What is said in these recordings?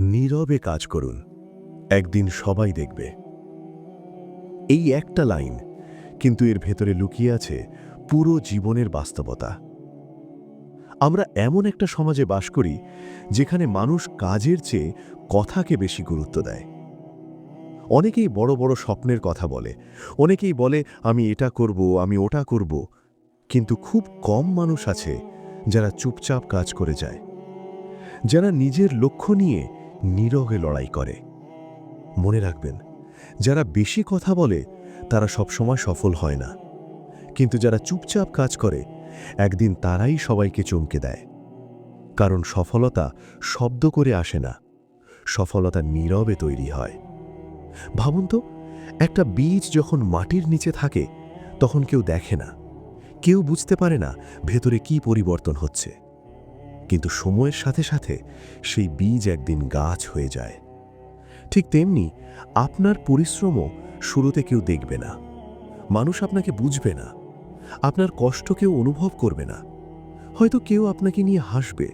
নীরবে কাজ করুন, একদিন সবাই দেখবে। এই একটা লাইন, কিন্তু এর ভেতরে লুকিয়ে আছে পুরো জীবনের বাস্তবতা। আমরা এমন একটা সমাজে বাস করি যেখানে মানুষ কাজের চেয়ে কথাকে বেশি গুরুত্ব দেয়। অনেকেই বড় বড় স্বপ্নের কথা বলে, অনেকেই বলে আমি এটা করব, আমি ওটা করব, কিন্তু খুব কম মানুষ আছে যারা চুপচাপ কাজ করে যায়, যারা নিজের লক্ষ্য নিয়ে নীরবে লড়াই করে। মনে রাখবেন, যারা বেশি কথা বলে তারা সবসময় সফল হয় না, কিন্তু যারা চুপচাপ কাজ করে একদিন তারাই সবাইকে চমকে দেয়। কারণ সফলতা শব্দ করে আসে না, সফলতা নীরবে তৈরি হয়। ভাবুন তো, একটা বীজ যখন মাটির নিচে থাকে তখন কেউ দেখে না, কেউ বুঝতে পারে না ভেতরে কি পরিবর্তন হচ্ছে। কিন্তু সময়ের সাথে সাথে সেই বীজ একদিন গাছ হয়ে যায়। ঠিক তেমনি আপনার পরিশ্রমও শুরুতে কেউ দেখবে না, মানুষ আপনাকে বুঝবে না, আপনার কষ্ট কেউ অনুভব করবে না। হয়তো কেউ আপনাকে নিয়ে হাসবে,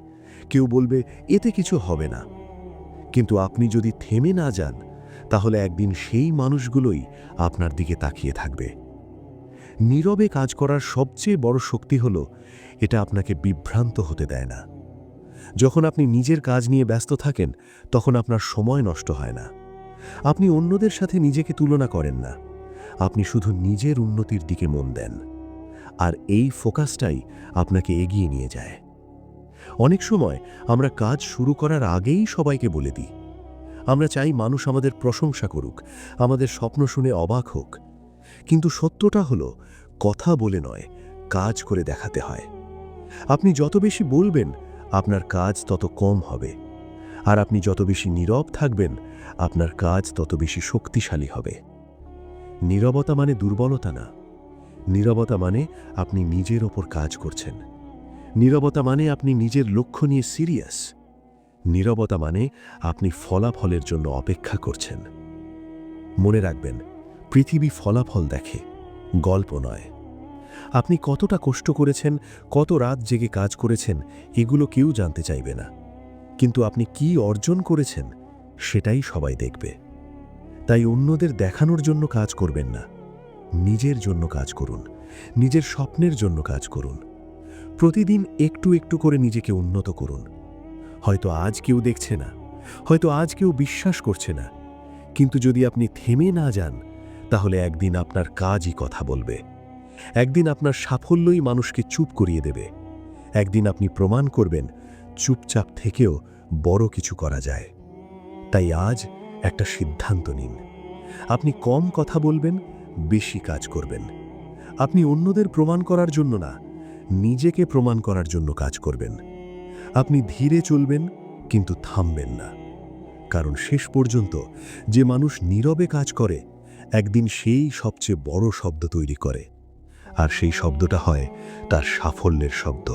কেউ বলবে এতে কিছু হবে না। কিন্তু আপনি যদি থেমে না যান, তাহলে একদিন সেই মানুষগুলোই আপনার দিকে তাকিয়ে থাকবে। নীরবে কাজ করার সবচেয়ে বড় শক্তি হলো এটা আপনাকে বিভ্রান্ত হতে দেয় না। যখন আপনি নিজের কাজ নিয়ে ব্যস্ত থাকেন তখন আপনার সময় নষ্ট হয় না, আপনি অন্যদের সাথে নিজেকে তুলনা করেন না, আপনি শুধু নিজের উন্নতির দিকে মন দেন। আর এই ফোকাসটাই আপনাকে এগিয়ে নিয়ে যায়। অনেক সময় আমরা কাজ শুরু করার আগেই সবাইকে বলে দিই, আমরা চাই মানুষ আমাদের প্রশংসা করুক, আমাদের স্বপ্ন শুনে অবাক হোক। কিন্তু সত্যটা হলো, কথা বলে নয়, কাজ করে দেখাতে হয়। আপনি যত বেশি বলবেন আপনার কাজ তত কম হবে, আর আপনি যত বেশি নীরব থাকবেন আপনার কাজ তত বেশি শক্তিশালী হবে। নীরবতা মানে দুর্বলতা না, নীরবতা মানে আপনি নিজের ওপর কাজ করছেন। নীরবতা মানে আপনি নিজের লক্ষ্য নিয়ে সিরিয়াস। নীরবতা মানে আপনি ফলাফলের জন্য অপেক্ষা করছেন। মনে রাখবেন, পৃথিবী ফলাফল দেখে, গল্প নয়। আপনি কতটা কষ্ট করেছেন, কত রাত জেগে কাজ করেছেন, এগুলো কেউ জানতে চাইবে না। কিন্তু আপনি কি অর্জন করেছেন সেটাই সবাই দেখবে। তাই অন্যদের দেখানোর জন্য কাজ করবেন না, নিজের জন্য কাজ করুন, নিজের স্বপ্নের জন্য কাজ করুন। প্রতিদিন একটু একটু করে নিজেকে উন্নত করুন। হয়তো আজ কেউ দেখছে না, হয়তো আজ কেউ বিশ্বাস করছে না, কিন্তু যদি আপনি থেমে না যান, তাহলে একদিন আপনার কাজই কথা বলবে। একদিন আপনার সাফল্যই মানুষকে চুপ করিয়ে দেবে। একদিন আপনি প্রমাণ করবেন চুপচাপ থেকেও বড় কিছু করা যায়। তাই আজ একটা সিদ্ধান্ত নিন, আপনি কম কথা বলবেন, বেশি কাজ করবেন। আপনি অন্যদের প্রমাণ করার জন্য না, নিজেকে প্রমাণ করার জন্য কাজ করবেন। আপনি ধীরে চলবেন, কিন্তু থামবেন না। কারণ শেষ পর্যন্ত যে মানুষ নীরবে কাজ করে একদিন সেই সবচেয়ে বড় শব্দ তৈরি করে, আর সেই শব্দটা হয় তার সাফল্যের শব্দ।